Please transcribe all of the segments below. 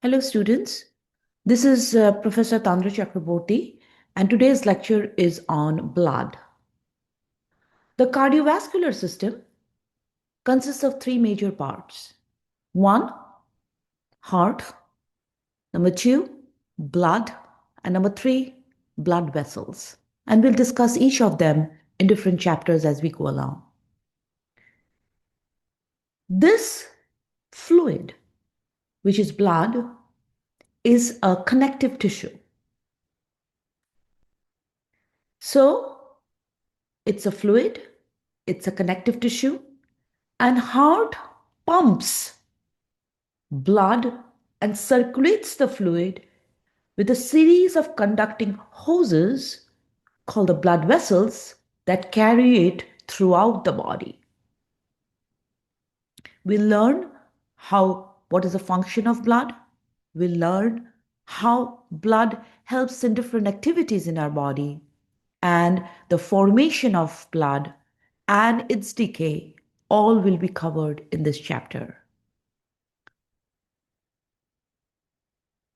Hello, students. This is Professor Tandra Chakraborty, and today's lecture is on blood. The cardiovascular system consists of three major parts. One, heart. Number two, blood. And number three, blood vessels. And we'll discuss each of them in different chapters as we go along. This fluid, which is blood, is a connective tissue. So, it's a fluid, it's a connective tissue, and heart pumps blood and circulates the fluid with a series of conducting hoses called the blood vessels that carry it throughout the body. We learn what is the function of blood. We learn how blood helps in different activities in our body, and the formation of blood and its decay all will be covered in this chapter.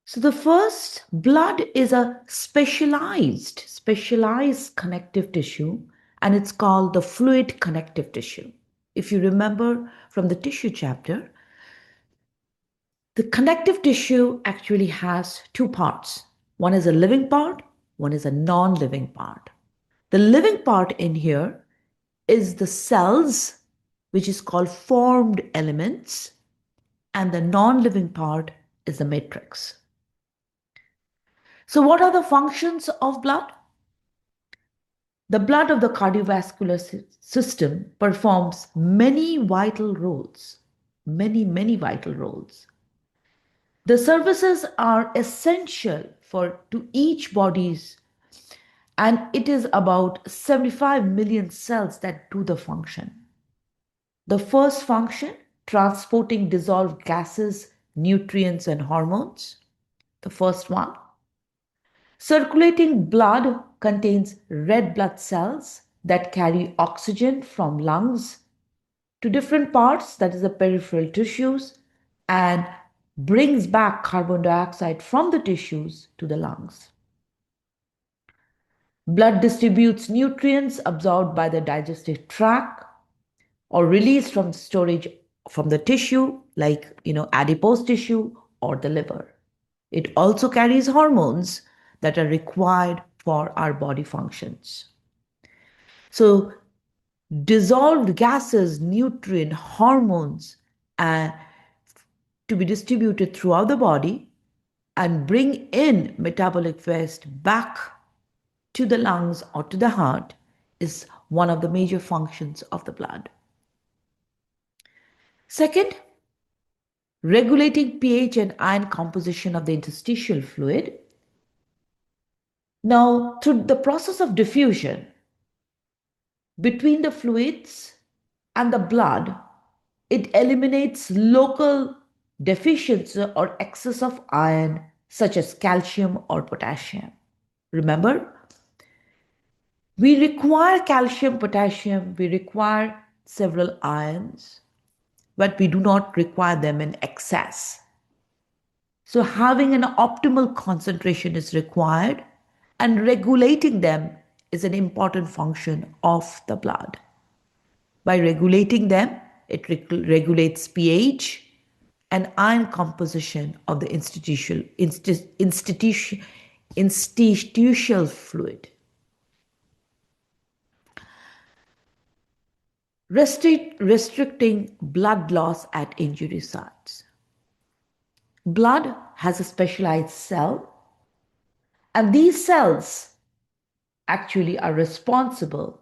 So the first, blood is a specialized connective tissue, and it's called the fluid connective tissue. If you remember from the tissue chapter, the connective tissue actually has two parts. One is a living part, one is a non-living part. The living part in here is the cells, which is called formed elements, and the non-living part is the matrix. So what are the functions of blood? The blood of the cardiovascular system performs many vital roles, many vital roles. The services are essential to each body's, and it is about 75 million cells that do the function. The first function, transporting dissolved gases, nutrients, and hormones. The first one. Circulating blood contains red blood cells that carry oxygen from lungs to different parts, that is the peripheral tissues, and brings back carbon dioxide from the tissues to the lungs. Blood distributes nutrients absorbed by the digestive tract or released from storage from the tissue, like adipose tissue or the liver. It also carries hormones that are required for our body functions. So, dissolved gases, nutrient, hormones, to be distributed throughout the body and bring in metabolic waste back to the lungs or to the heart is one of the major functions of the blood. Second, regulating pH and ion composition of the interstitial fluid. Now, through the process of diffusion between the fluids and the blood, it eliminates local deficiency or excess of ion, such as calcium or potassium. Remember, we require calcium, potassium, we require several ions, but we do not require them in excess. So having an optimal concentration is required, and regulating them is an important function of the blood. By regulating them, it regulates pH and ion composition of the institutional fluid. Restricting blood loss at injury sites. Blood has a specialized cell, and these cells actually are responsible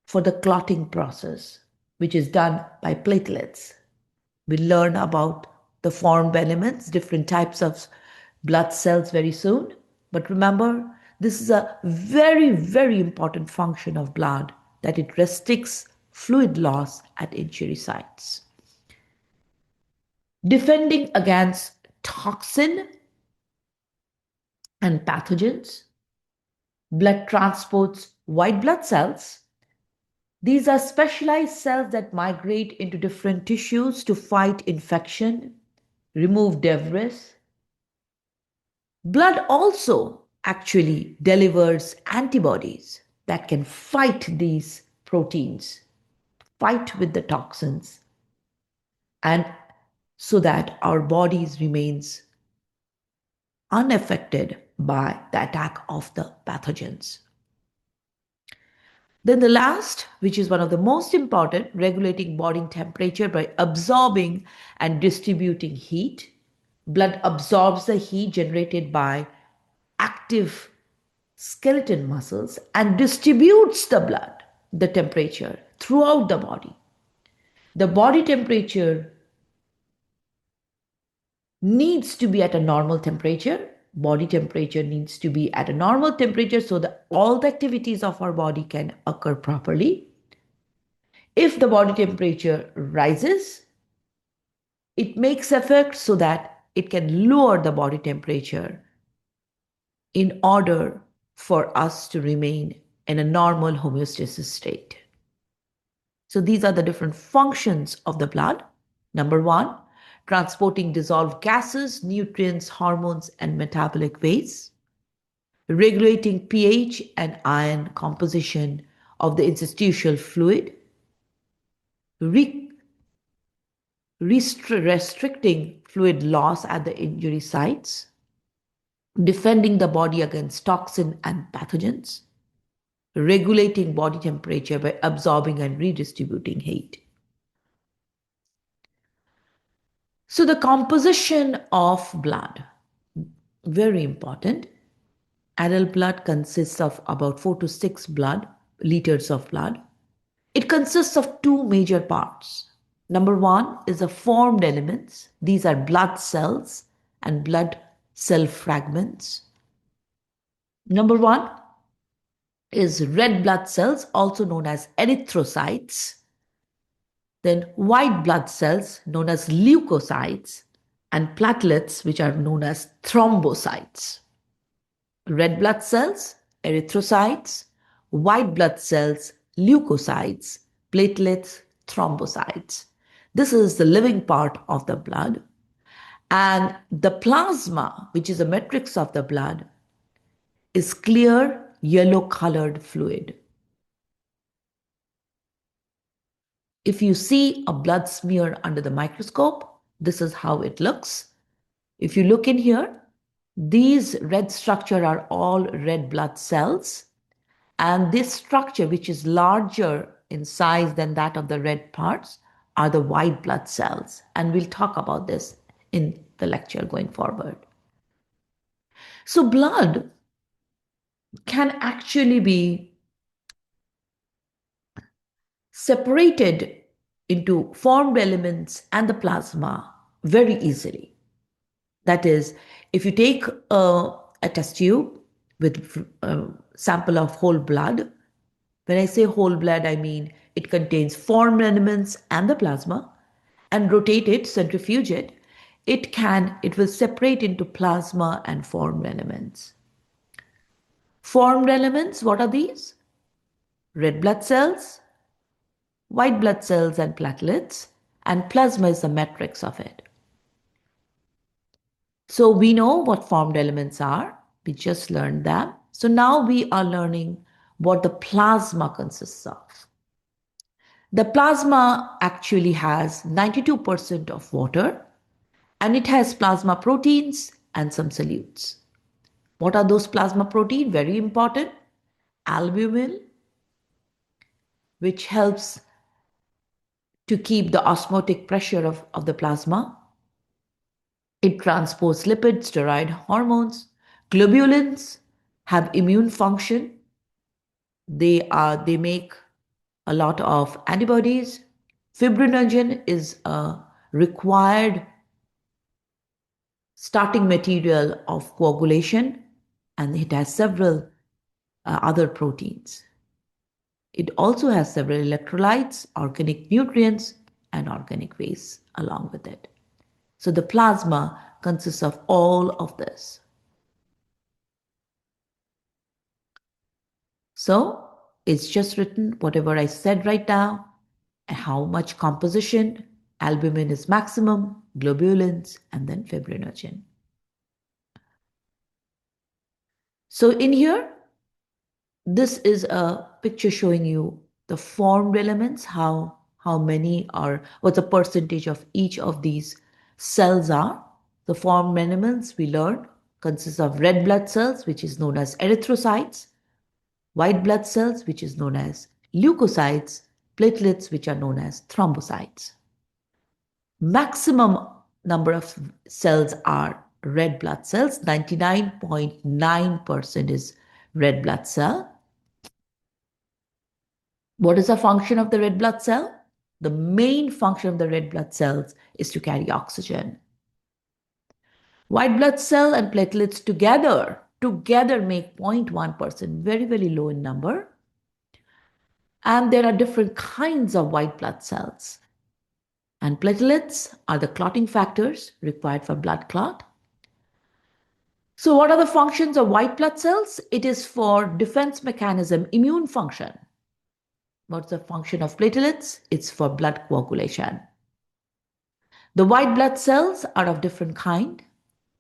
for the clotting process, which is done by platelets. We learn about the formed elements, different types of blood cells very soon. But remember, this is a very important function of blood, that it restricts fluid loss at injury sites. Defending against toxin and pathogens. Blood transports white blood cells. These are specialized cells that migrate into different tissues to fight infection remove debris. Blood also actually delivers antibodies that can fight these proteins, fight with the toxins, and so that our bodies remains unaffected by the attack of the pathogens. Then the last, which is one of the most important, regulating body temperature by absorbing and distributing heat. Blood absorbs the heat generated by active skeleton muscles and distributes the temperature throughout the body. The body temperature needs to be at a normal temperature. Body temperature needs to be at a normal temperature so that all the activities of our body can occur properly. If the body temperature rises, it makes effect so that it can lower the body temperature in order for us to remain in a normal homeostasis state. So these are the different functions of the blood. Number one, transporting dissolved gases, nutrients, hormones, and metabolic waste. Regulating pH and ion composition of the interstitial fluid. Restricting fluid loss at the injury sites. Defending the body against toxin and pathogens. Regulating body temperature by absorbing and redistributing heat. So the composition of blood, very important. Adult blood consists of about 4 to 6 blood liters of blood. It consists of two major parts. Number one is the formed elements. These are blood cells and blood cell fragments. Number one is red blood cells, also known as erythrocytes. Then white blood cells, known as leukocytes, and platelets, which are known as thrombocytes. Red blood cells, erythrocytes, white blood cells, leukocytes, platelets, thrombocytes. This is the living part of the blood. And the plasma, which is a matrix of the blood, is clear yellow colored fluid. If you see a blood smear under the microscope, this is how it looks. If you look in here, these red structure are all red blood cells. And this structure, which is larger in size than that of the red parts, are the white blood cells. And we'll talk about this in the lecture going forward. So blood can actually be separated into formed elements and the plasma very easily. That is, if you take a test tube with a sample of whole blood, when I say whole blood, I mean it contains formed elements and the plasma, and rotate it, centrifuge it, it will separate into plasma and formed elements. Formed elements, what are these? Red blood cells, white blood cells and platelets, and plasma is the matrix of it. So we know what formed elements are. We just learned them. So now we are learning what the plasma consists of. The plasma actually has 92% of water, and it has plasma proteins and some solutes. What are those plasma proteins? Very important. Albumin, which helps to keep the osmotic pressure of the plasma. It transports lipids, steroid hormones. Globulins have immune function. They make a lot of antibodies. Fibrinogen is a required starting material of coagulation, and it has several other proteins. It also has several electrolytes, organic nutrients, and organic waste along with it. So the plasma consists of all of this. So it's just written whatever I said right now, how much composition Albumin is maximum, globulins, and then fibrinogen. So in here, this is a picture showing you the formed elements, how many are, what the percentage of each of these cells are. The formed elements we learned consists of red blood cells, which is known as erythrocytes, white blood cells, which is known as leukocytes, platelets, which are known as thrombocytes. Maximum number of cells are red blood cells. 99.9% is red blood cell. What is the function of the red blood cell? The main function of the red blood cells is to carry oxygen. White blood cell and platelets together make 0.1%, very, very low in number. And there are different kinds of white blood cells. And platelets are the clotting factors required for blood clot. So what are the functions of white blood cells? It is for defense mechanism, immune function. What's the function of platelets? It's for blood coagulation. The white blood cells are of different kind: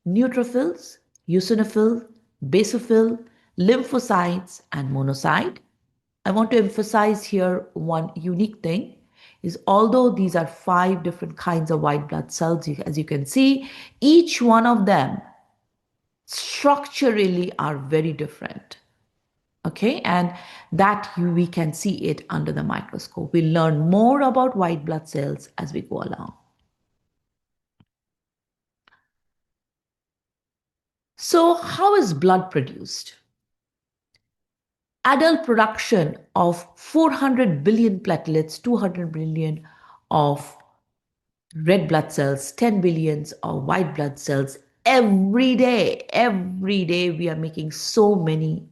neutrophils, eosinophil, basophil, lymphocytes, and monocyte. I want to emphasize here one unique thing is although these are 5 different kinds of white blood cells, as you can see, each one of them structurally are very different. Okay, and that we can see it under the microscope. We'll learn more about white blood cells as we go along. So, how is blood produced? Adult production of 400 billion platelets, 200 billion of red blood cells, 10 billions of white blood cells every day. Every day, we are making so many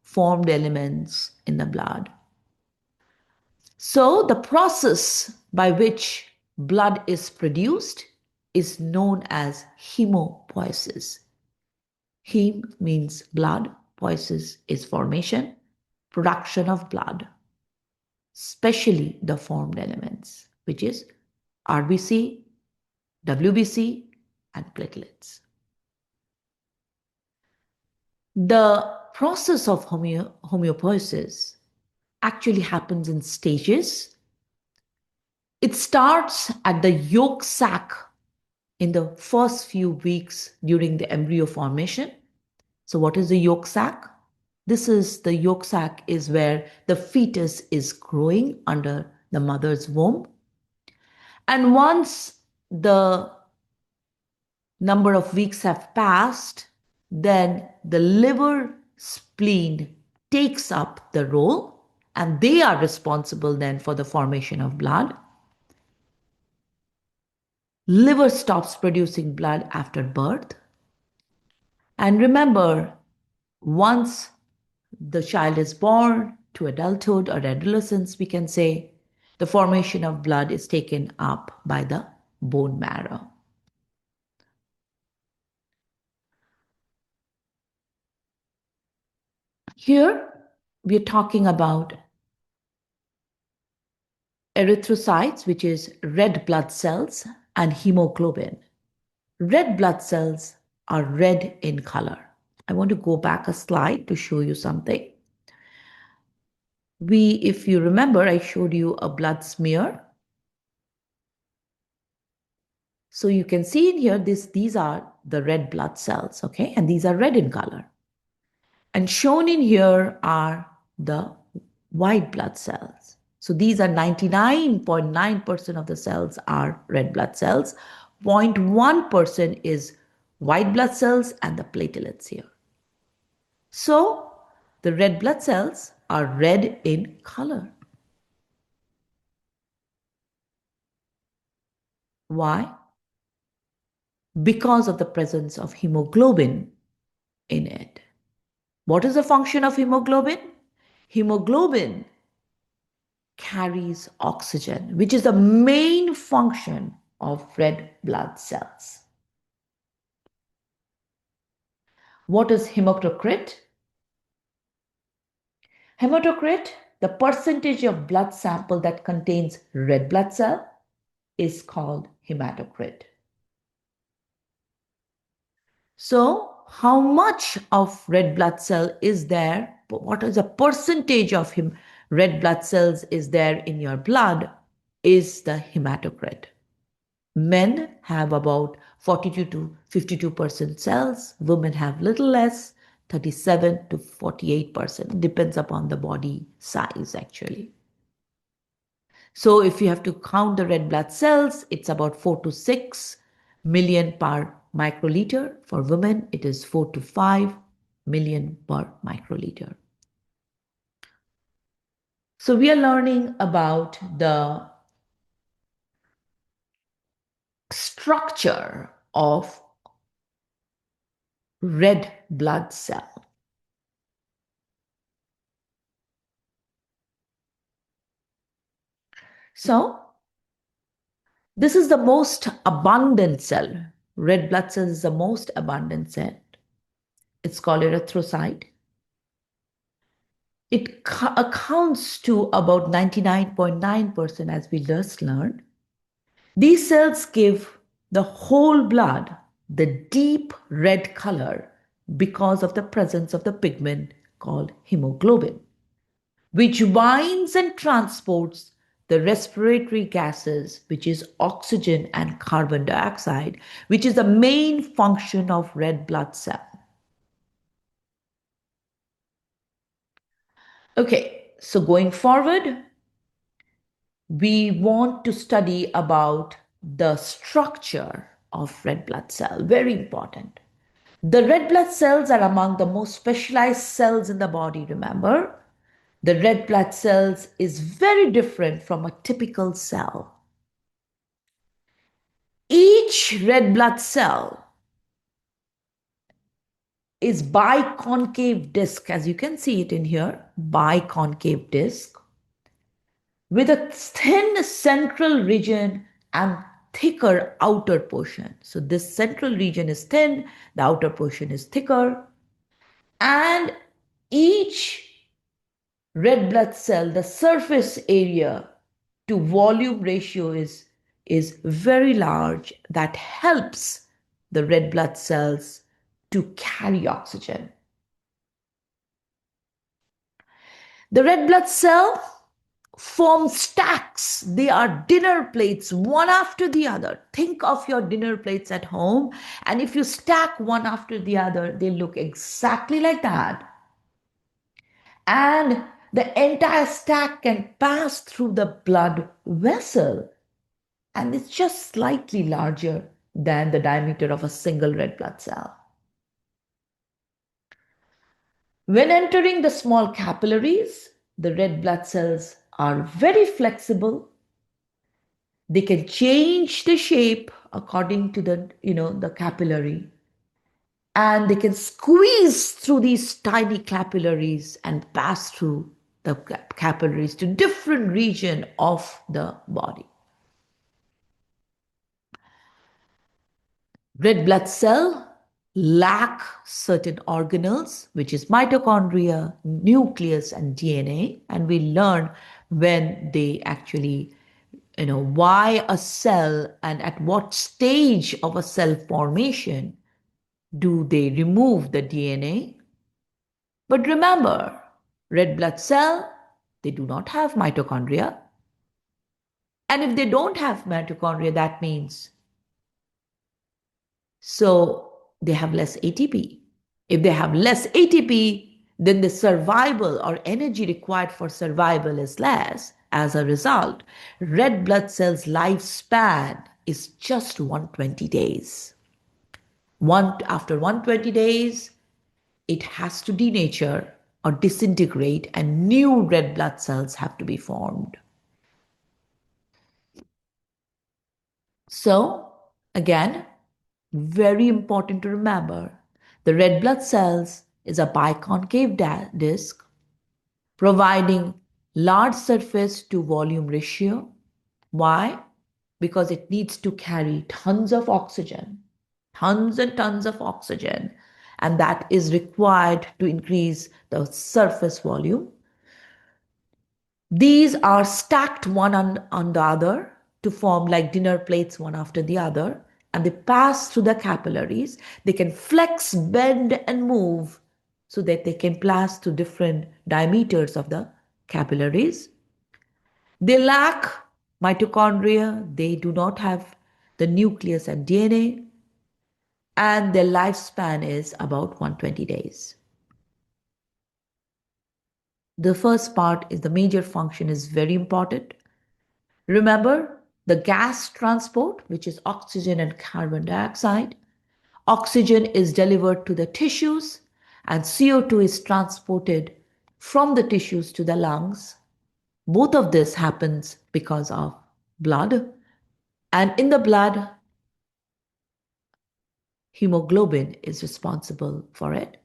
formed elements in the blood. So, the process by which blood is produced is known as hemopoiesis. Hem means blood, poiesis is formation, production of blood, especially the formed elements, which is RBC, WBC, and platelets. The process of homeopoiesis actually happens in stages. It starts at the yolk sac in the first few weeks during the embryo formation. So what is the yolk sac? This is the yolk sac is where the fetus is growing under the mother's womb. And once the number of weeks have passed, then the liver spleen takes up the role and they are responsible then for the formation of blood. Liver stops producing blood after birth. And remember, once the child is born to adulthood or adolescence, we can say the formation of blood is taken up by the bone marrow. Here, we're talking about erythrocytes, which is red blood cells, and hemoglobin. Red blood cells are red in color. I want to go back a slide to show you something. If you remember, I showed you a blood smear. So you can see in here, these are the red blood cells, okay? And these are red in color. And shown in here are the white blood cells. So these are 99.9% of the cells are red blood cells. 0.1% is white blood cells and the platelets here. So the red blood cells are red in color. Why? Because of the presence of hemoglobin in it. What is the function of hemoglobin? Hemoglobin carries oxygen, which is the main function of red blood cells. What is hematocrit? Hematocrit, the percentage of blood sample that contains red blood cell is called hematocrit. So, how much of red blood cell is there? What is the percentage of red blood cells is there in your blood? Is the hematocrit. Men have about 42 to 52% cells. Women have little less, 37 to 48%. Depends upon the body size actually. So if you have to count the red blood cells, it's about 4 to 6 million per microliter. For women, it is 4 to 5 million per microliter. So we are learning about the structure of red blood cell. So this is the most abundant cell. Red blood cell is the most abundant cell. It's called erythrocyte. It accounts to about 99.9% as we just learned. These cells give the whole blood the deep red color because of the presence of the pigment called hemoglobin, which binds and transports the respiratory gases, which is oxygen and carbon dioxide, which is the main function of red blood cell. Okay, so going forward, we want to study about the structure of red blood cell. Very important. The red blood cells are among the most specialized cells in the body, remember? The red blood cells is very different from a typical cell. Each red blood cell is biconcave disc, as you can see it in here, biconcave disc, with a thin central region and thicker outer portion. So this central region is thin, the outer portion is thicker, and each red blood cell, the surface area to volume ratio is very large. That helps the red blood cells to carry oxygen. The red blood cell form stacks. They are dinner plates, one after the other. Think of your dinner plates at home, and if you stack one after the other, they look exactly like that. And the entire stack can pass through the blood vessel, and it's just slightly larger than the diameter of a single red blood cell. When entering the small capillaries, the red blood cells are very flexible. They can change the shape according to the capillary, and they can squeeze through these tiny capillaries and pass through the capillaries to different region of the body. Red blood cell lack certain organelles, which is mitochondria, nucleus, and DNA, and we learn when they actually, why a cell and at what stage of a cell formation do they remove the DNA. But remember, red blood cell, they do not have mitochondria. And if they don't have mitochondria, that means so they have less ATP. If they have less ATP, then the survival or energy required for survival is less. As a result, red blood cells' lifespan is just 120 days. After 120 days, it has to denature or disintegrate, and new red blood cells have to be formed. So, again, very important to remember, the red blood cells is a biconcave disc providing large surface to volume ratio. Why? Because it needs to carry tons of oxygen, tons and tons of oxygen, and that is required to increase the surface volume. These are stacked one on the other. to form like dinner plates one after the other, and they pass through the capillaries. They can flex, bend, and move so that they can pass through different diameters of the capillaries. They lack mitochondria, they do not have the nucleus and DNA, and their lifespan is about 120 days. The first part is the major function is very important. Remember the gas transport, which is oxygen and carbon dioxide. Oxygen is delivered to the tissues and CO2 is transported from the tissues to the lungs. Both of this happens because of blood. And in the blood, hemoglobin is responsible for it.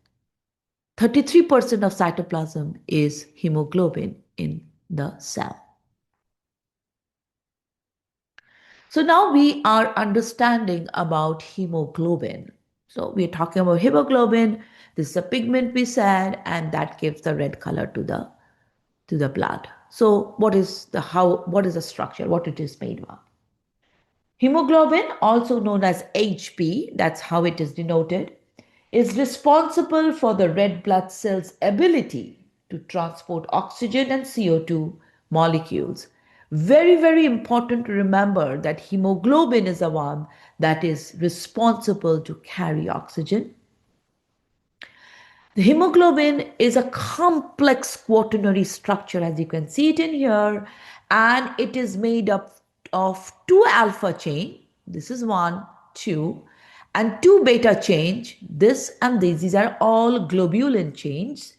33% of cytoplasm is hemoglobin in the cell. So now we are understanding about hemoglobin. So we're talking about hemoglobin. This is a pigment we said, and that gives the red color to the blood. So what is the structure, what it is made of? Hemoglobin, also known as Hb, that's how it is denoted, is responsible for the red blood cells' ability to transport oxygen and CO2 molecules. Very, very important to remember that hemoglobin is the one that is responsible to carry oxygen. The hemoglobin is a complex quaternary structure, as you can see it in here, and it is made up of two alpha chain. This is one, two, and two beta chains. This and these. These are all globulin chains.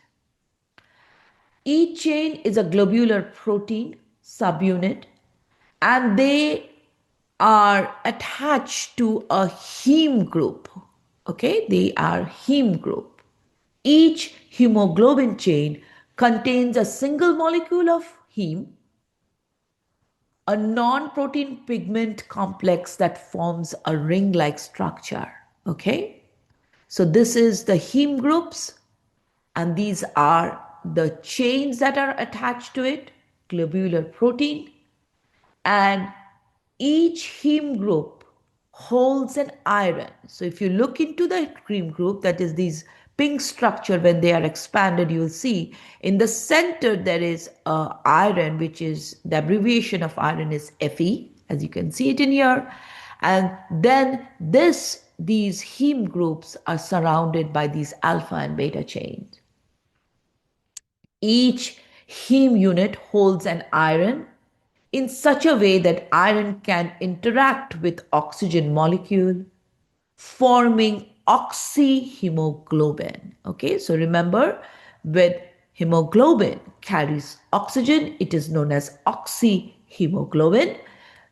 Each chain is a globular protein subunit, and they are attached to a heme group. Okay, they are heme group. Each hemoglobin chain contains a single molecule of heme, a non-protein pigment complex that forms a ring-like structure. Okay, so this is the heme groups, and these are the chains that are attached to it, globular protein, and each heme group holds an iron. So if you look into the heme group, that is these pink structure, when they are expanded, you will see in the center there is a iron, which is the abbreviation of iron is Fe, as you can see it in here. And then these heme groups are surrounded by these alpha and beta chains. Each heme unit holds an iron in such a way that iron can interact with oxygen molecule, forming oxyhemoglobin. Okay, so remember, with hemoglobin carries oxygen, it is known as oxyhemoglobin.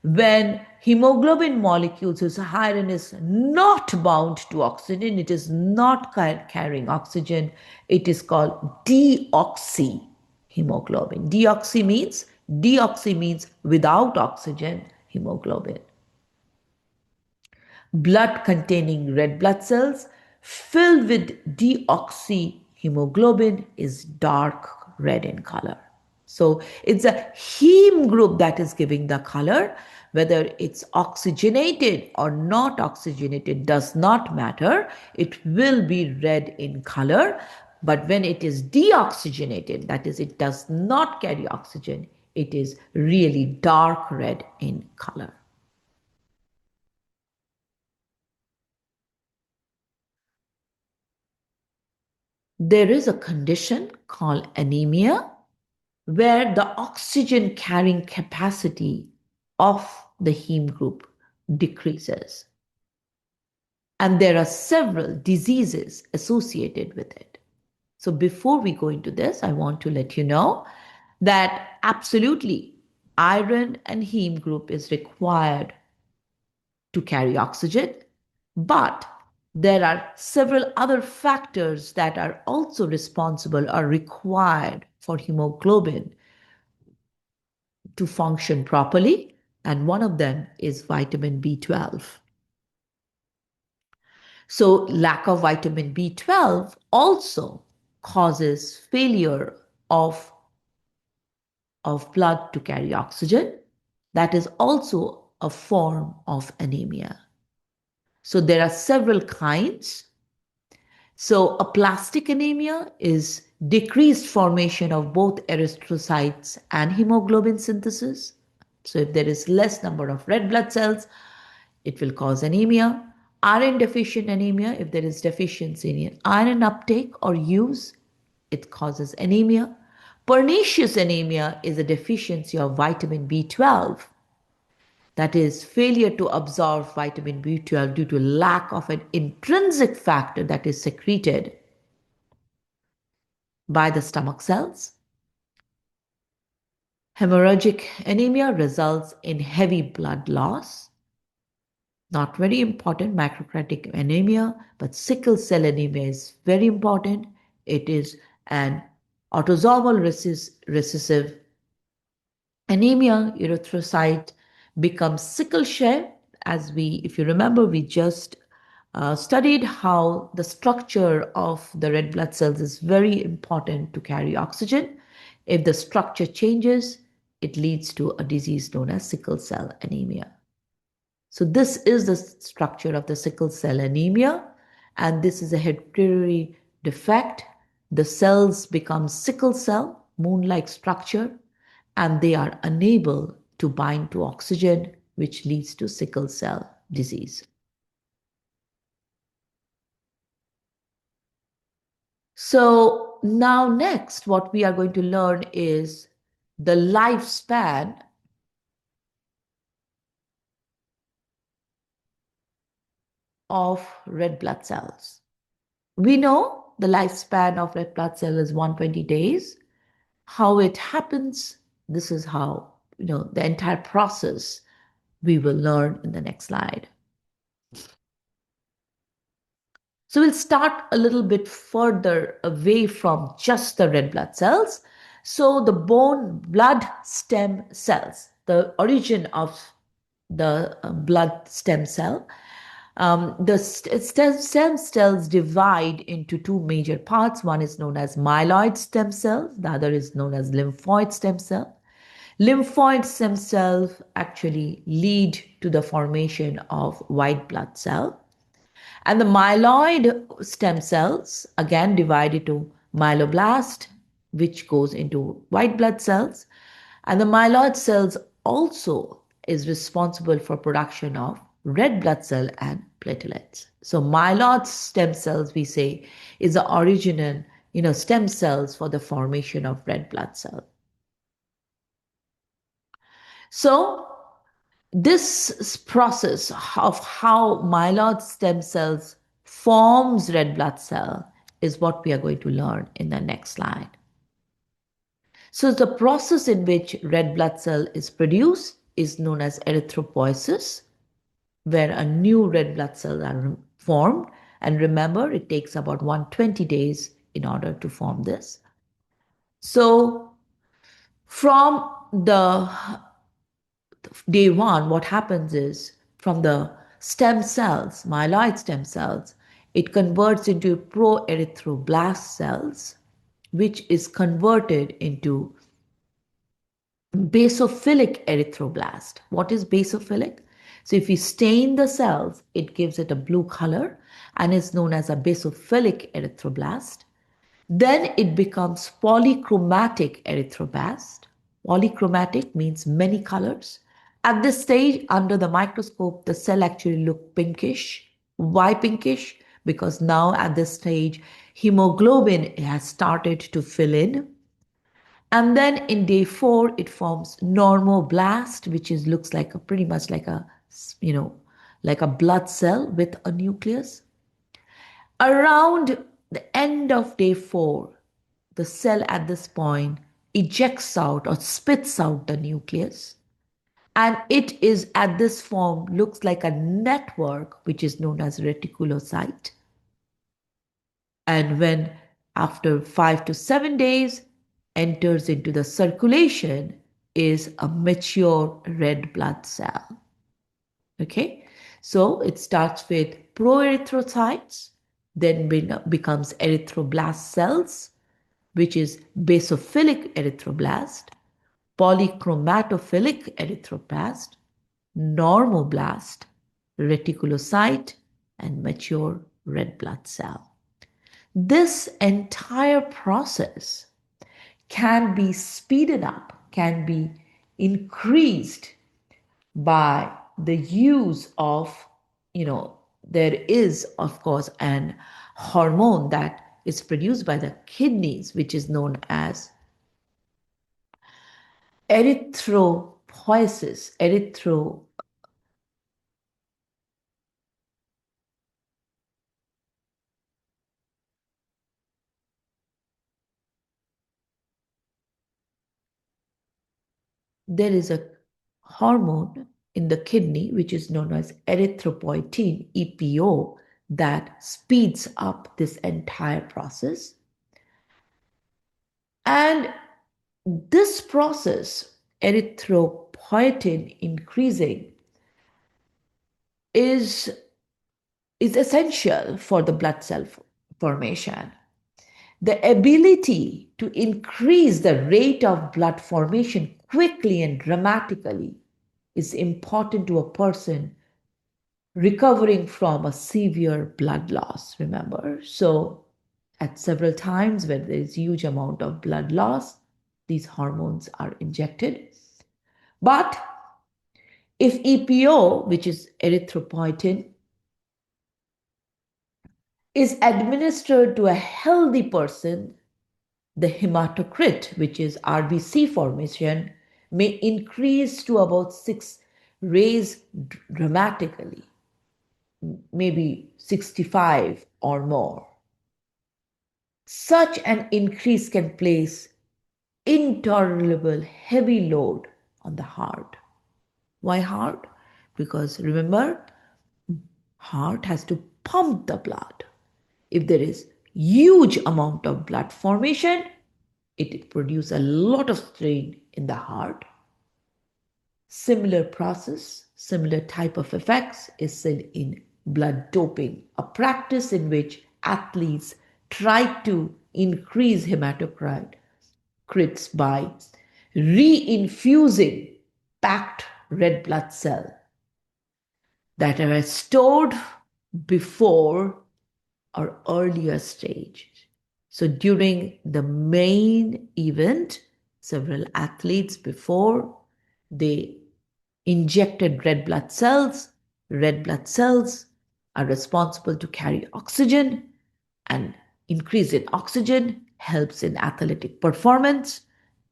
When hemoglobin molecules, whose iron is not bound to oxygen, it is not carrying oxygen, it is called deoxyhemoglobin. Deoxy means without oxygen hemoglobin. Blood containing red blood cells filled with deoxyhemoglobin is dark red in color. So it's a heme group that is giving the color. Whether it's oxygenated or not oxygenated does not matter. It will be red in color. But when it is deoxygenated, that is, it does not carry oxygen, it is really dark red in color. There is a condition called anemia where the oxygen carrying capacity of the heme group decreases. And there are several diseases associated with it. So before we go into this, I want to let you know that absolutely iron and heme group is required to carry oxygen, but there are several other factors that are also responsible or required for hemoglobin to function properly, and one of them is vitamin B12. So lack of vitamin B12 also causes failure of blood to carry oxygen. That is also a form of anemia. So there are several kinds. So aplastic anemia is decreased formation of both erythrocytes and hemoglobin synthesis. So if there is less number of red blood cells, it will cause anemia. Iron deficient anemia, if there is deficiency in iron uptake or use, it causes anemia. Pernicious anemia is a deficiency of vitamin B12. That is, failure to absorb vitamin B12 due to lack of an intrinsic factor that is secreted by the stomach cells. Hemorrhagic anemia results in heavy blood loss. Not very important, microcratic anemia, but sickle cell anemia is very important. It is an autosomal recessive anemia. Erythrocyte becomes sickle cell. As we, if you remember, we just studied how the structure of the red blood cells is very important to carry oxygen. If the structure changes, it leads to a disease known as sickle cell anemia. So this is the structure of the sickle cell anemia, and this is a hereditary defect. The cells become sickle cell, moon-like structure, and they are unable to bind to oxygen, which leads to sickle cell disease. So now next, what we are going to learn is the lifespan of red blood cells. We know the lifespan of red blood cell is 120 days. How it happens, this is how, the entire process we will learn in the next slide. So we'll start a little bit further away from just the red blood cells. So the bone blood stem cells, the origin of the blood stem cell. The stem cells divide into two major parts. One is known as myeloid stem cells, the other is known as lymphoid stem cell. Lymphoid stem cells actually lead to the formation of white blood cell. And the myeloid stem cells again divide into myeloblast, which goes into white blood cells. And the myeloid cells also is responsible for production of red blood cell and platelets. So myeloid stem cells, we say, is the original, stem cells for the formation of red blood cell. So this process of how myeloid stem cells forms red blood cell is what we are going to learn in the next slide. So the process in which red blood cell is produced is known as erythropoiesis, where a new red blood cells are formed. And remember, it takes about 120 days in order to form this. So from the day one, what happens is from the stem cells, myeloid stem cells, it converts into pro-erythroblast cells, which is converted into basophilic erythroblast. What is basophilic? So if we stain the cells, it gives it a blue color and is known as a basophilic erythroblast. Then it becomes polychromatic erythroblast. Polychromatic means many colors. At this stage, under the microscope, the cell actually look pinkish. Why pinkish? Because now at this stage, hemoglobin has started to fill in. And then in day 4, it forms normoblast, which looks like pretty much like like a blood cell with a nucleus. Around the end of day 4, the cell at this point ejects out or spits out the nucleus. And it is at this form looks like a network, which is known as reticulocyte. And when after 5 to 7 days enters into the circulation is a mature red blood cell. Okay, so it starts with proerythrocytes, then becomes erythroblast cells, which is basophilic erythroblast, polychromatophilic erythroblast, normoblast, reticulocyte, and mature red blood cell. This entire process can be speeded up, can be increased by the use of, there is, of course, an hormone that is produced by the kidneys, which is known as erythropoiesis. There is a hormone in the kidney, which is known as erythropoietin, EPO, that speeds up this entire process. And this process, erythropoietin increasing, is, is essential for the blood cell formation. The ability to increase the rate of blood formation quickly and dramatically is important to a person recovering from a severe blood loss, remember. So at several times when there is huge amount of blood loss, these hormones are injected. But if EPO, which is erythropoietin, is administered to a healthy person, the hematocrit, which is RBC formation, may increase to about 6, raise dramatically, maybe 65 or more. Such an increase can place intolerable heavy load on the heart. Why heart? Because remember, heart has to pump the blood. If there is huge amount of blood formation, it produces a lot of strain in the heart. Similar process, similar type of effects is seen in blood doping, a practice in which athletes try to increase hematocrit by reinfusing packed red blood cells that are stored before or earlier stage. So during the main event, several athletes before they injected red blood cells. Red blood cells are responsible to carry oxygen, and increase in oxygen helps in athletic performance.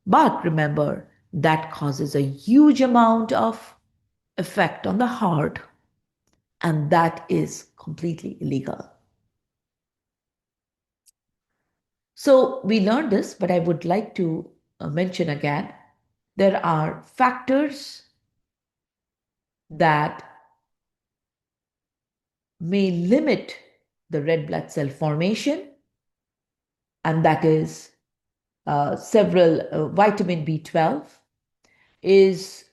But remember, that causes a huge amount of effect on the heart, and that is completely illegal. So we learned this, but I would like to mention again, there are factors that may limit the red blood cell formation, and that is several vitamin B12 is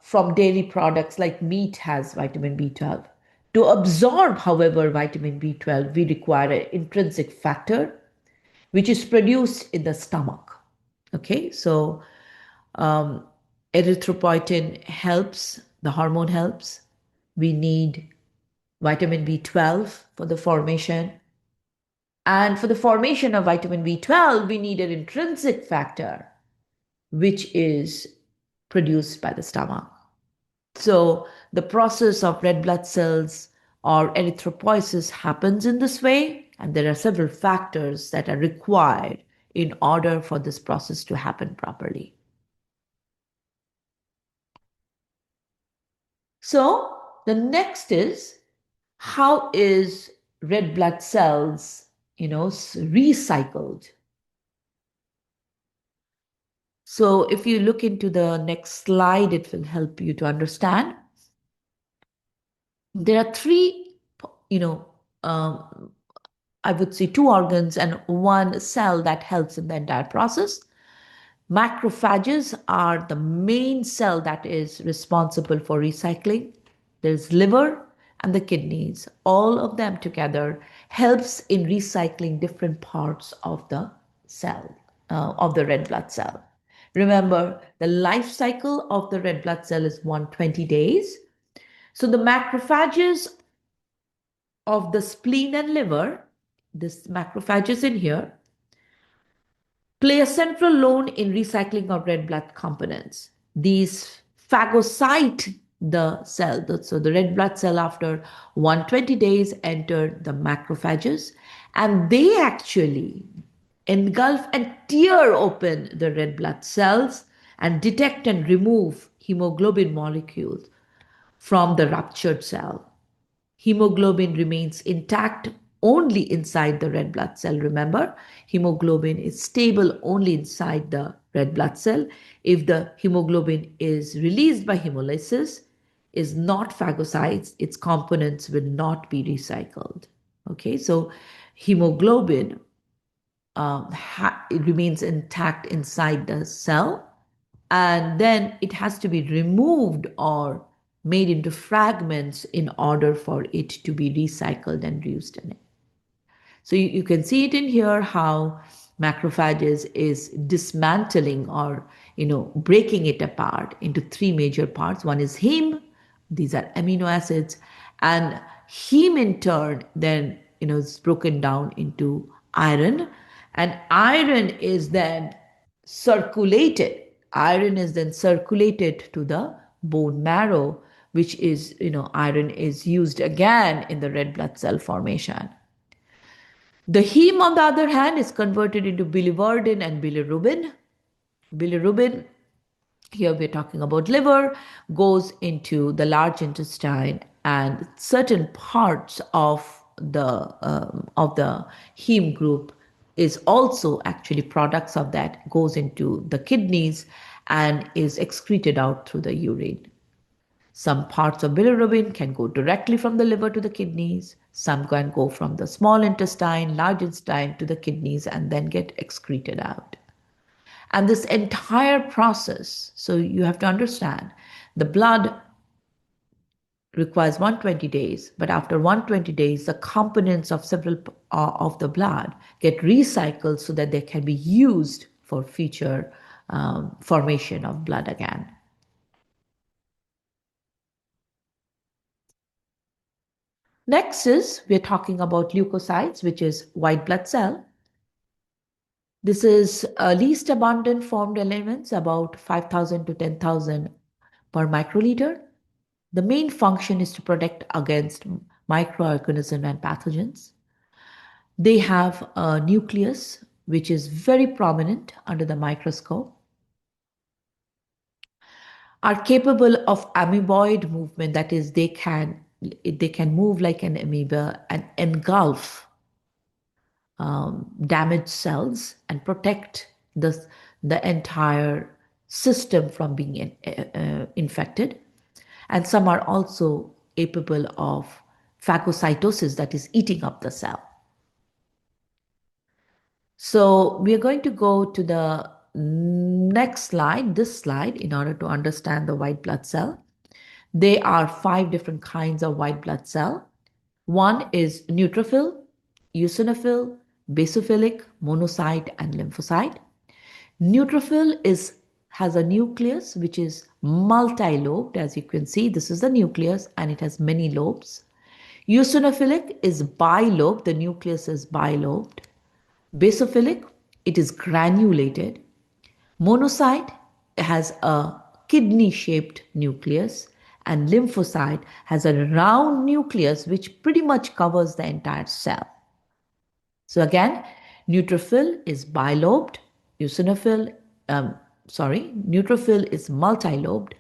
from dairy products like meat has vitamin B12. To absorb, however, vitamin B12, we require an intrinsic factor which is produced in the stomach. Okay, so erythropoietin helps, the hormone helps. We need vitamin B12 for the formation. And for the formation of vitamin B12, we need an intrinsic factor, which is produced by the stomach. So the process of red blood cells or erythropoiesis happens in this way, and there are several factors that are required in order for this process to happen properly. So the next is, how is red blood cells, recycled? So if you look into the next slide, it will help you to understand. There are three, I would say two organs and one cell that helps in the entire process. Macrophages are the main cell that is responsible for recycling. There's liver and the kidneys. All of them together helps in recycling different parts of the cell, of the red blood cell. Remember, the life cycle of the red blood cell is 120 days. So the macrophages of the spleen and liver, this macrophages in here, play a central role in recycling of red blood components. These phagocyte the cell. So the red blood cell after 120 days enter the macrophages, and they actually engulf and tear open the red blood cells and detect and remove hemoglobin molecules from the ruptured cell. Hemoglobin remains intact only inside the red blood cell. Remember, hemoglobin is stable only inside the red blood cell. If the hemoglobin is released by hemolysis, is not phagocytes, its components will not be recycled. Okay, so hemoglobin it remains intact inside the cell, and then it has to be removed or made into fragments in order for it to be recycled and used in it. So you can see it in here how macrophages is dismantling or breaking it apart into three major parts. One is heme, these are amino acids, and heme in turn then is broken down into iron, and iron is then circulated. Iron is then circulated to the bone marrow, which is, iron is used again in the red blood cell formation. The heme, on the other hand, is converted into biliverdin and bilirubin. Bilirubin, here we're talking about liver, goes into the large intestine, and certain parts of the heme group is also actually products of that, goes into the kidneys and is excreted out through the urine. Some parts of bilirubin can go directly from the liver to the kidneys. Some can go from the small intestine, large intestine to the kidneys and then get excreted out. And this entire process, so you have to understand, the blood requires 120 days, but after 120 days, the components of several of the blood get recycled so that they can be used for future formation of blood again. Next is we're talking about leukocytes, which is white blood cell. This is least abundant formed elements, about 5,000 to 10,000 per microliter. The main function is to protect against microorganisms and pathogens. They have a nucleus, which is very prominent under the microscope, are capable of amoeboid movement, that is, they can move like an amoeba and engulf damaged cells and protect the entire system from being infected. And some are also capable of phagocytosis, that is, eating up the cell. So we are going to go to the next slide, this slide, in order to understand the white blood cell. There are 5 different kinds of white blood cell. One is neutrophil, eosinophil, basophilic, monocyte, and lymphocyte. Neutrophil has a nucleus which is multi-lobed. As you can see, this is the nucleus and it has many lobes. Eosinophilic is bilobed, the nucleus is bilobed. Basophilic, it is granulated. Monocyte has a kidney-shaped nucleus, and lymphocyte has a round nucleus which pretty much covers the entire cell. So again, neutrophil is bilobed, eosinophil, neutrophil is multilobed.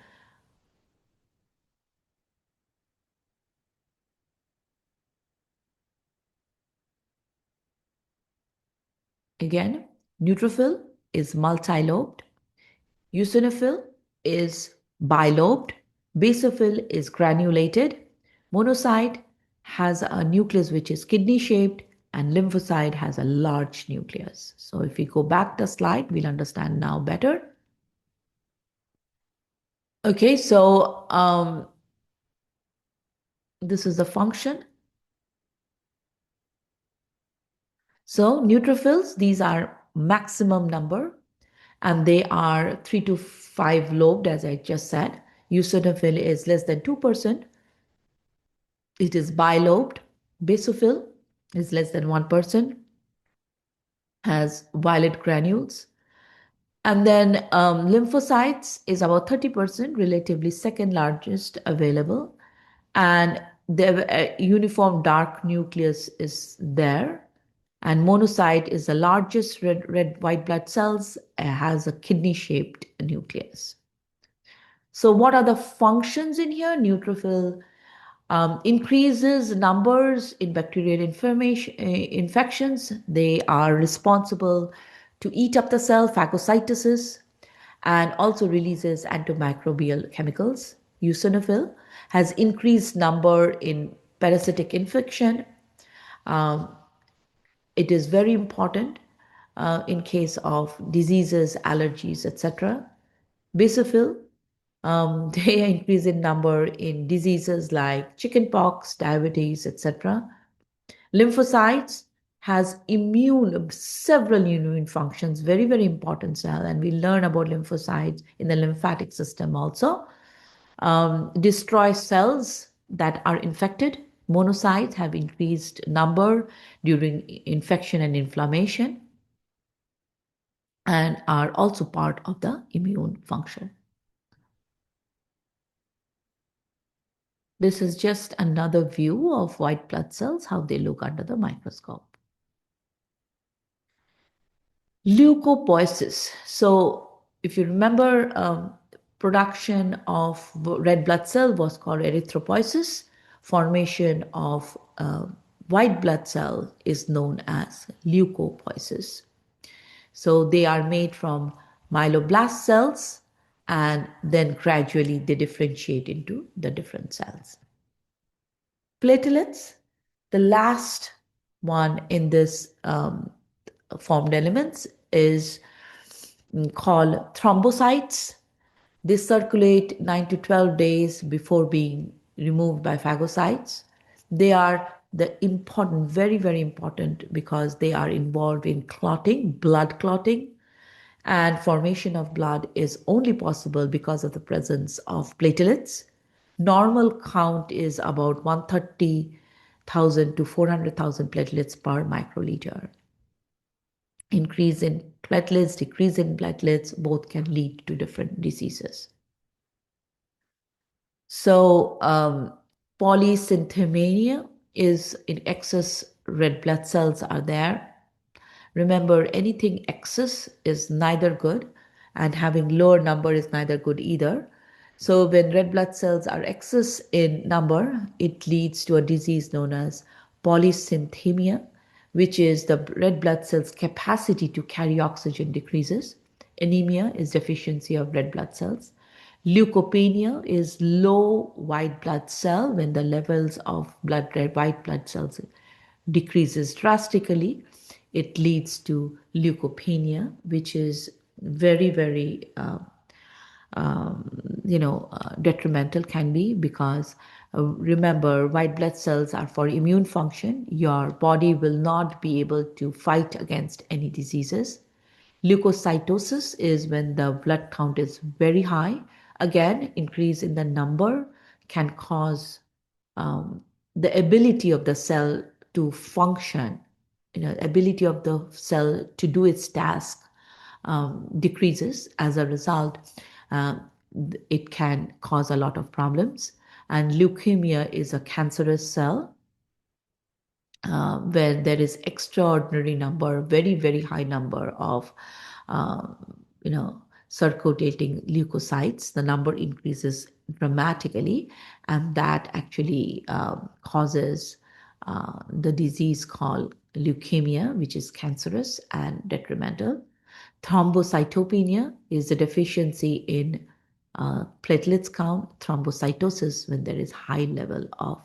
Again, neutrophil is multilobed, eosinophil is bilobed, basophil is granulated, monocyte has a nucleus which is kidney-shaped, and lymphocyte has a large nucleus. So if we go back the slide, we'll understand now better. Okay, so this is the function. So neutrophils, these are maximum number, and they are 3 to 5 lobed, as I just said. Eosinophil is less than 2%. It is bilobed. Basophil is less than 1%, has violet granules. And then lymphocytes is about 30%, relatively second largest available. And the uniform dark nucleus is there. And monocyte is the largest red white blood cells, has a kidney shaped nucleus. So what are the functions in here? Neutrophil increases numbers in bacterial infections. They are responsible to eat up the cell, phagocytosis, and also releases antimicrobial chemicals. Eosinophil has increased number in parasitic infection. Um, it is very important in case of diseases, allergies, etc. Basophil, they increase in number in diseases like chickenpox, diabetes, etc. Lymphocytes has several immune functions, very, very important cell, and we learn about lymphocytes in the lymphatic system also. Destroy cells that are infected. Monocytes have increased number during infection and inflammation and are also part of the immune function. This is just another view of white blood cells, how they look under the microscope. Leukopoiesis. So if you remember, production of red blood cell was called erythropoiesis. Formation of white blood cell is known as leukopoiesis. So they are made from myeloblast cells, and then gradually they differentiate into the different cells. Platelets, the last one in this formed elements, is called thrombocytes. They circulate 9 to 12 days before being removed by phagocytes. They are the important, very, very important, because they are involved in clotting, blood clotting, and formation of blood is only possible because of the presence of platelets. Normal count is about 130,000 to 400,000 platelets per microliter. Increase in platelets, decrease in platelets, both can lead to different diseases. So polycythemia is in excess red blood cells are there. Remember, anything excess is neither good, and having lower number is neither good either. So when red blood cells are excess in number, it leads to a disease known as polycythemia, which is the red blood cells' capacity to carry oxygen decreases. Anemia is deficiency of red blood cells. Leukopenia is low white blood cell, when the levels of red white blood cells decreases drastically. It leads to leukopenia, which is very, very detrimental, can be, because remember, white blood cells are for immune function. Your body will not be able to fight against any diseases. Leukocytosis is when the blood count is very high. Again, increase in the number can cause the ability of the cell to function, ability of the cell to do its task decreases. As a result, it can cause a lot of problems. And leukemia is a cancerous cell where there is extraordinary number, very, very high number of, circulating leukocytes. The number increases dramatically, and that actually causes the disease called leukemia, which is cancerous and detrimental. Thrombocytopenia is a deficiency in platelets count. Thrombocytosis, when there is high level of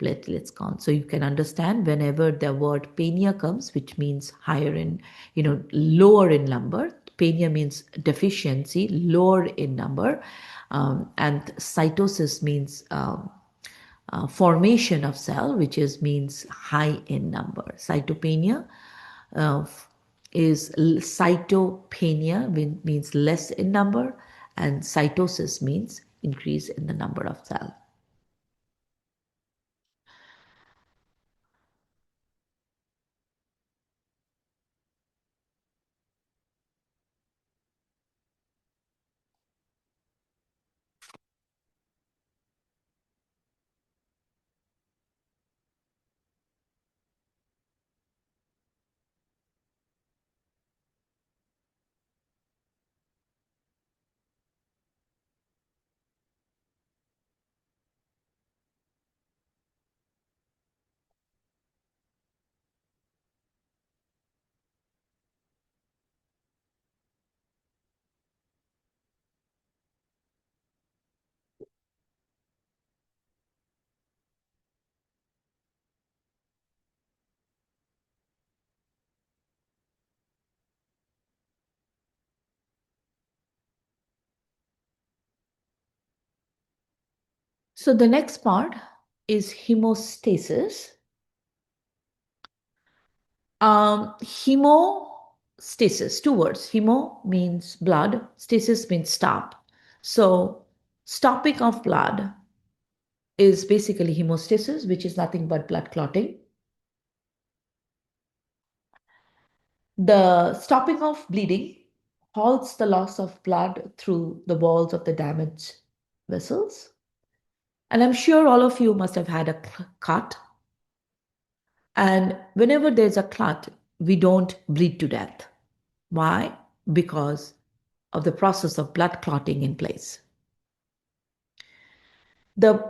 platelets count. So you can understand, whenever the word penia comes, which means higher in, lower in number. Penia means deficiency, lower in number, and cytosis means formation of cell, which means high in number. Cytopenia is cytopenia, means less in number, and cytosis means increase in the number of cells. So the next part is hemostasis. Hemostasis, two words. Hemo means blood, stasis means stop. So stopping of blood is basically hemostasis, which is nothing but blood clotting. The stopping of bleeding halts the loss of blood through the walls of the damaged vessels. And I'm sure all of you must have had a cut. And whenever there's a cut, we don't bleed to death. Why? Because of the process of blood clotting in place. The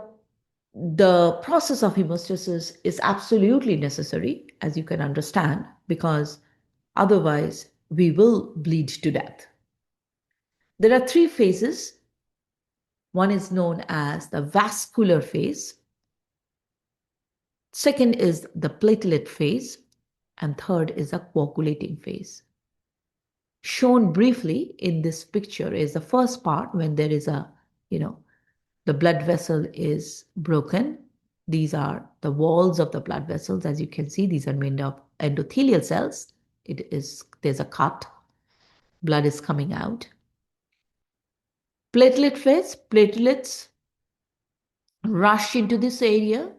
process of hemostasis is absolutely necessary, as you can understand, because otherwise we will bleed to death. There are three phases. One is known as the vascular phase. Second is the platelet phase. And third is a coagulating phase. Shown briefly in this picture is the first part when there is the blood vessel is broken. These are the walls of the blood vessels. As you can see, these are made of endothelial cells. There's a cut. Blood is coming out. Platelet phase, platelets rush into this area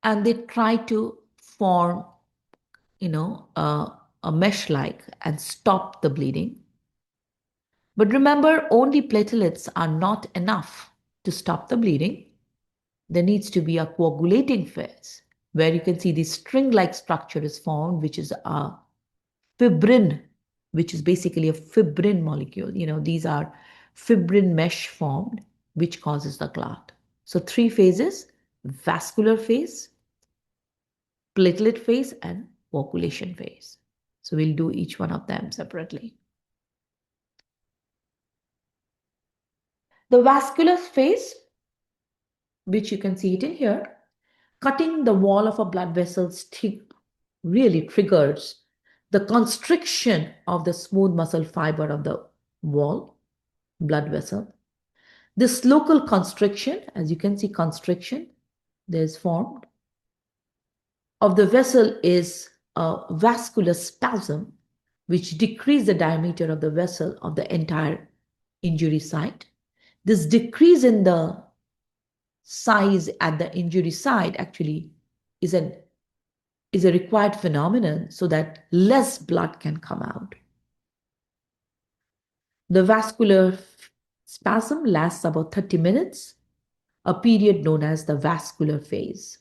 and they try to form, a mesh-like and stop the bleeding. But remember, only platelets are not enough to stop the bleeding. There needs to be a coagulating phase where you can see the string-like structure is formed, which is a fibrin, which is basically a fibrin molecule. These are fibrin mesh formed, which causes the clot. So three phases: vascular phase, platelet phase, and coagulation phase. So we'll do each one of them separately. The vascular phase, which you can see it in here, cutting the wall of a blood vessel really triggers the constriction of the smooth muscle fiber of the wall, blood vessel. This local constriction, as you can see, constriction, there's formed, of the vessel is a vascular spasm, which decreases the diameter of the vessel of the entire injury site. This decrease in the size at the injury site actually is a required phenomenon so that less blood can come out. The vascular spasm lasts about 30 minutes, a period known as the vascular phase.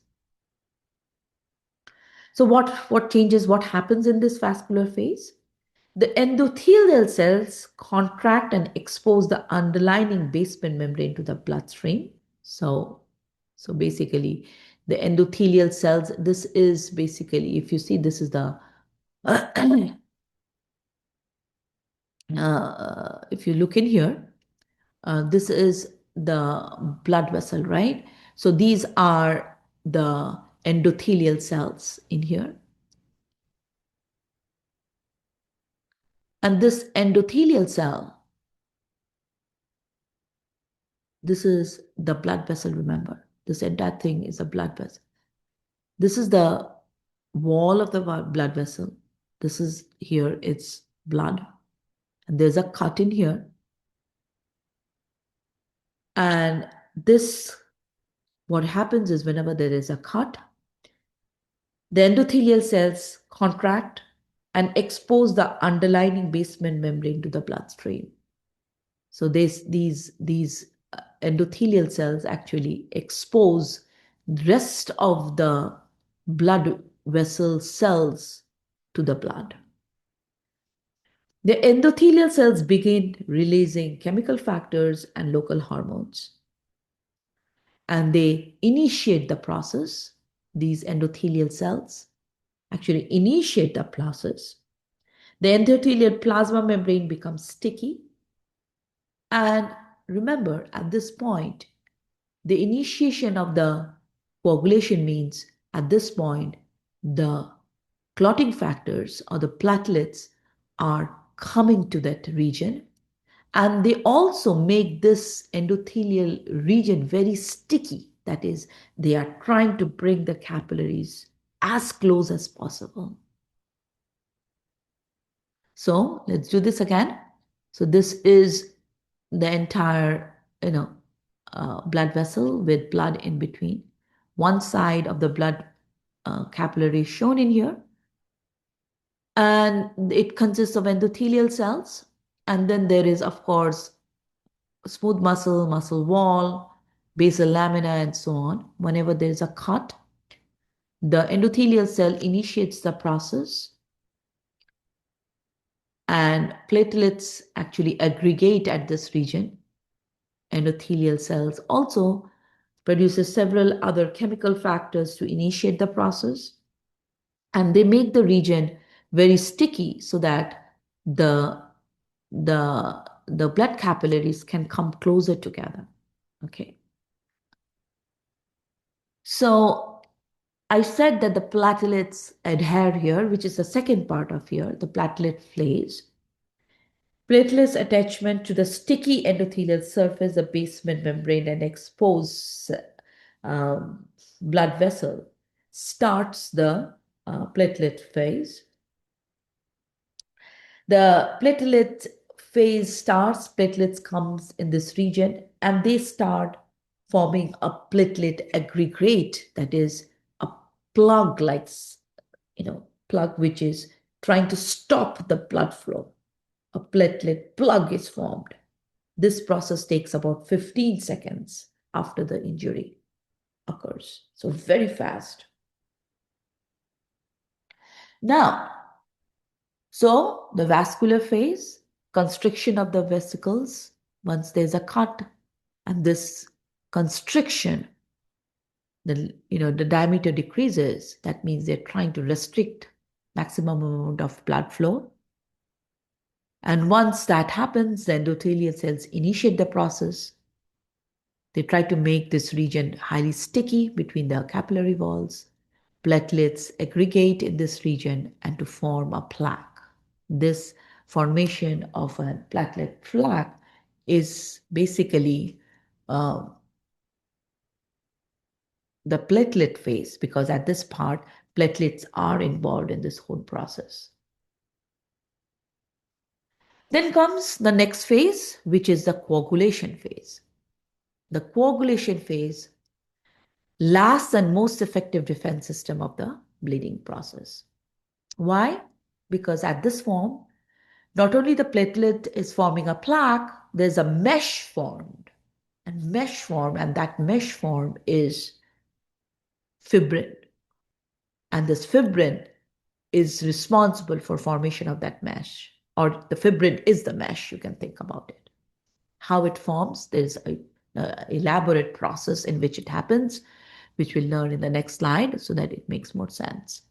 So what changes, what happens in this vascular phase? The endothelial cells contract and expose the underlying basement membrane to the bloodstream. So basically, the endothelial cells, this is basically, if you see, this is the, if you look in here, this is the blood vessel, right? So these are the endothelial cells in here. And this endothelial cell, this is the blood vessel, remember. This entire thing is a blood vessel. This is the wall of the blood vessel. This is here, it's blood. And there's a cut in here. And this, what happens is whenever there is a cut, the endothelial cells contract and expose the underlying basement membrane to the bloodstream. So these endothelial cells actually expose the rest of the blood vessel cells to the blood. The endothelial cells begin releasing chemical factors and local hormones, and they initiate the process. These endothelial cells actually initiate the process. The endothelial plasma membrane becomes sticky. And remember, at this point, the initiation of the coagulation means at this point, the clotting factors or the platelets are coming to that region. And they also make this endothelial region very sticky. That is, they are trying to bring the capillaries as close as possible. So let's do this again. So this is the entire, blood vessel with blood in between. One side of the blood capillary is shown in here. And it consists of endothelial cells. And then there is, of course, smooth muscle, muscle wall, basal lamina, and so on. Whenever there is a cut, the endothelial cell initiates the process, and platelets actually aggregate at this region. Endothelial cells also produces several other chemical factors to initiate the process, and they make the region very sticky so that the the blood capillaries can come closer together. Okay. So I said that the platelets adhere here, which is the second part of here, the platelet phase. Platelets attachment to the sticky endothelial surface, the basement membrane, and exposed um, blood vessel starts the platelet phase. The platelet phase starts, platelets comes in this region, and they start forming a platelet aggregate, that is a plug, like, plug which is trying to stop the blood flow. A platelet plug is formed. This process takes about 15 seconds after the injury occurs. So very fast. Now, so the vascular phase, constriction of the vesicles once there's a cut, and this constriction, the diameter decreases. That means they're trying to restrict maximum amount of blood flow. And once that happens, the endothelial cells initiate the process. They try to make this region highly sticky between the capillary walls. Platelets aggregate in this region and to form a plaque. This formation of a platelet plaque is basically the platelet phase, because at this part, platelets are involved in this whole process. Then comes the next phase, which is the coagulation phase. The coagulation phase, last and most effective defense system of the bleeding process. Why? Because at this form, not only the platelet is forming a plaque, there's a mesh formed. And that mesh form is fibrin. And this fibrin is responsible for formation of that mesh, or the fibrin is the mesh, you can think about it. How it forms, there's an elaborate process in which it happens, which we'll learn in the next slide so that it makes more sense.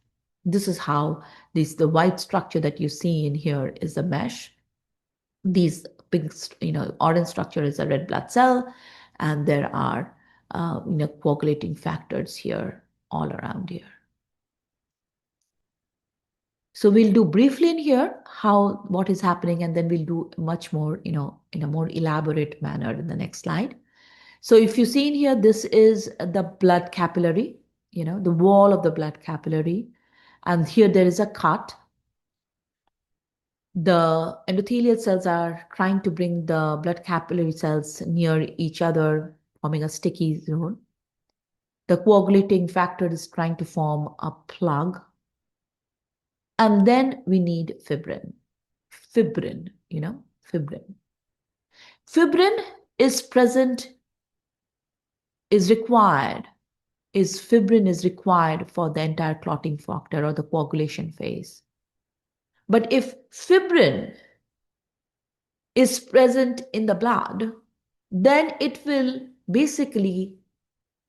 This is how the white structure that you see in here is the mesh. These pink, orange structure is a red blood cell, and there are, coagulating factors here all around here. So we'll do briefly in here what is happening, and then we'll do much more, in a more elaborate manner in the next slide. So if you see in here, this is the blood capillary, the wall of the blood capillary. And here there is a cut. The endothelial cells are trying to bring the blood capillary cells near each other, forming a sticky zone. The coagulating factor is trying to form a plug. And then we need fibrin. Fibrin. Fibrin is present, fibrin is required for the entire clotting factor or the coagulation phase. But if fibrin is present in the blood, then it will basically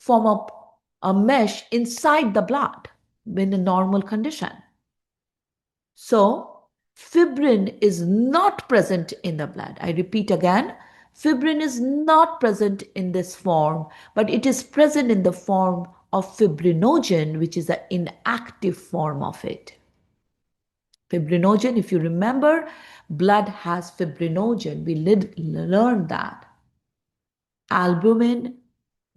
form up a mesh inside the blood in a normal condition. So fibrin is not present in the blood. I repeat again, fibrin is not present in this form, but it is present in the form of fibrinogen, which is an inactive form of it. Fibrinogen, if you remember, blood has fibrinogen. We learned that. Albumin,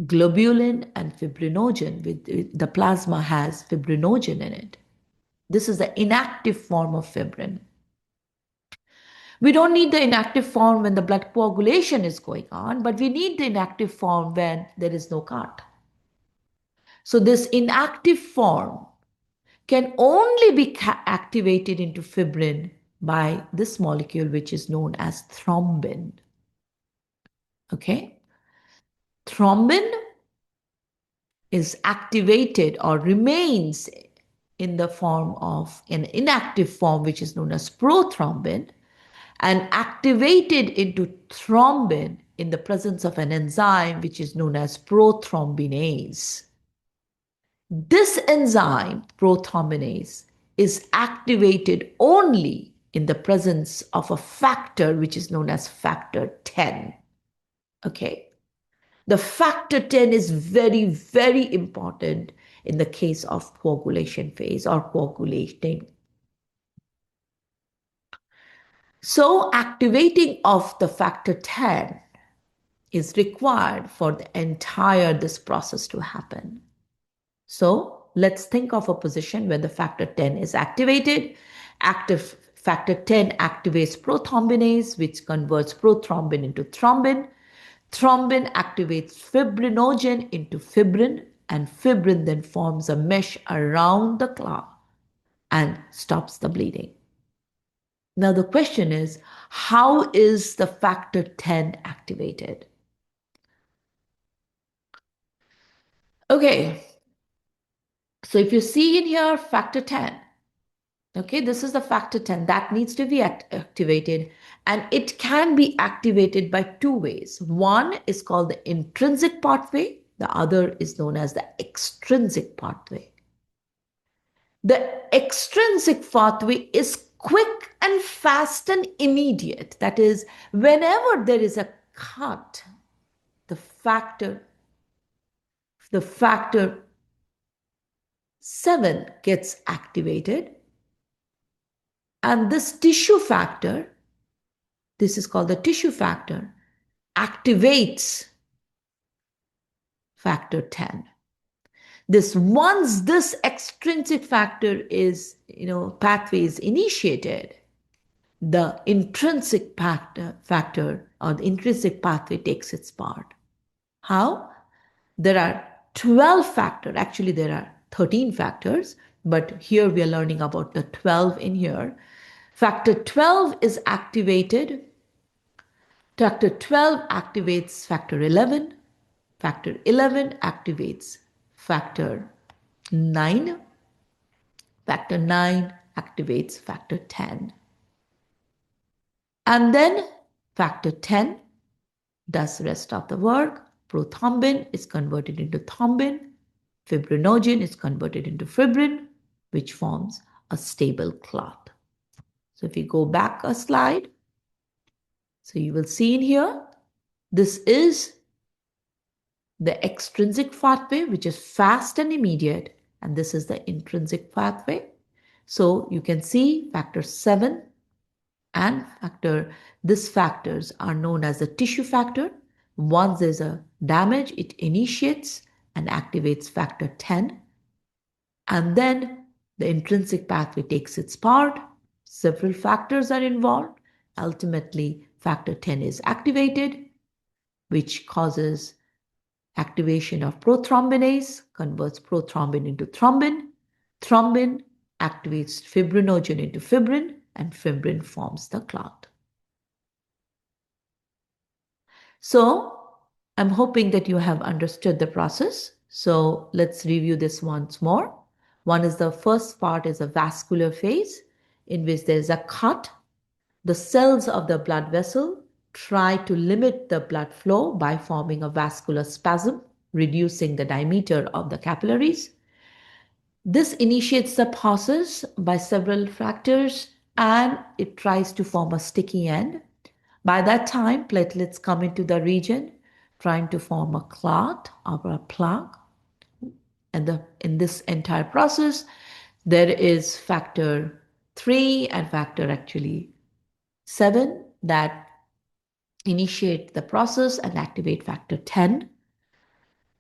globulin, and fibrinogen. The plasma has fibrinogen in it. This is the inactive form of fibrin. We don't need the inactive form when the blood coagulation is going on, but we need the inactive form when there is no cut. So this inactive form can only be activated into fibrin by this molecule, which is known as thrombin. Okay? Thrombin is activated or remains in the form of an inactive form, which is known as prothrombin, and activated into thrombin in the presence of an enzyme which is known as prothrombinase. This enzyme, prothrombinase, is activated only in the presence of a factor which is known as factor 10. Okay. The factor 10 is very, very important in the case of coagulation phase or coagulating. So activating of the factor 10 is required for the entire this process to happen. So let's think of a position where the factor 10 is activated. Factor 10 activates prothrombinase, which converts prothrombin into thrombin. Thrombin activates fibrinogen into fibrin, and fibrin then forms a mesh around the clot and stops the bleeding. Now the question is, how is the factor 10 activated? Okay, so if you see in here factor 10, okay, this is the factor 10 that needs to be activated, and it can be activated by two ways. One is called the intrinsic pathway, the other is known as the extrinsic pathway. The extrinsic pathway is quick and fast and immediate. That is, whenever there is a cut, the factor 7 gets activated, and this tissue factor, this is called the tissue factor, activates factor 10. Once this extrinsic factor is, pathway is initiated, the intrinsic factor or the intrinsic pathway takes its part. How? There are 12 factors. Actually, there are 13 factors, but here we are learning about the 12 in here. Factor 12 is activated. Factor 12 activates factor 11. Factor 11 activates factor 9. Factor 9 activates factor 10. And then factor 10 does the rest of the work. Prothrombin is converted into thrombin. Fibrinogen is converted into fibrin, which forms a stable clot. So if you go back a slide, so you will see in here, this is the extrinsic pathway, which is fast and immediate, and this is the intrinsic pathway. So you can see factor 7 and these factors are known as the tissue factor. Once there's a damage, it initiates and activates factor 10. And then the intrinsic pathway takes its part. Several factors are involved. Ultimately, factor 10 is activated, which causes activation of prothrombinase, converts prothrombin into thrombin. Thrombin activates fibrinogen into fibrin, and fibrin forms the clot. So, I'm hoping that you have understood the process. So, let's review this once more. One is the first part is a vascular phase in which there is a cut. The cells of the blood vessel try to limit the blood flow by forming a vascular spasm, reducing the diameter of the capillaries. This initiates the process by several factors and it tries to form a sticky end. By that time, platelets come into the region trying to form a clot or a plug. And in this entire process, there is factor 3 and factor actually 7 that initiate the process and activate factor 10.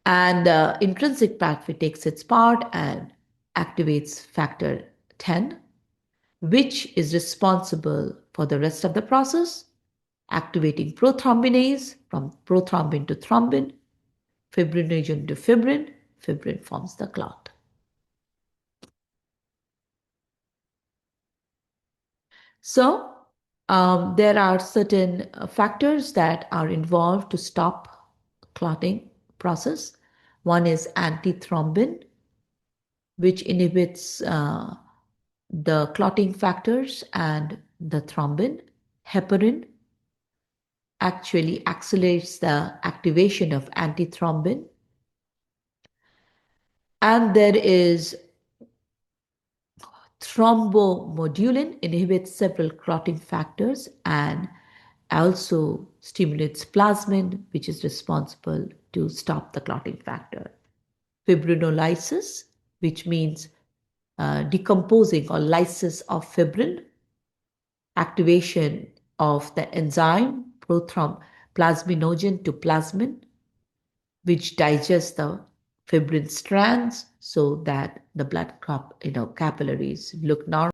And intrinsic pathway takes its part and activates factor 10, which is responsible for the rest of the process, activating prothrombinase from prothrombin to thrombin, fibrinogen to fibrin. Fibrin forms the clot. So, there are certain factors that are involved to stop clotting process. One is antithrombin, which inhibits the clotting factors and the thrombin. Heparin actually accelerates the activation of antithrombin. And there is thrombomodulin inhibits several clotting factors and also stimulates plasmin, which is responsible to stop the clotting factor. Fibrinolysis, which means decomposing or lysis of fibrin, activation of the enzyme plasminogen to plasmin, which digests the fibrin strands so that the blood capillaries look normal.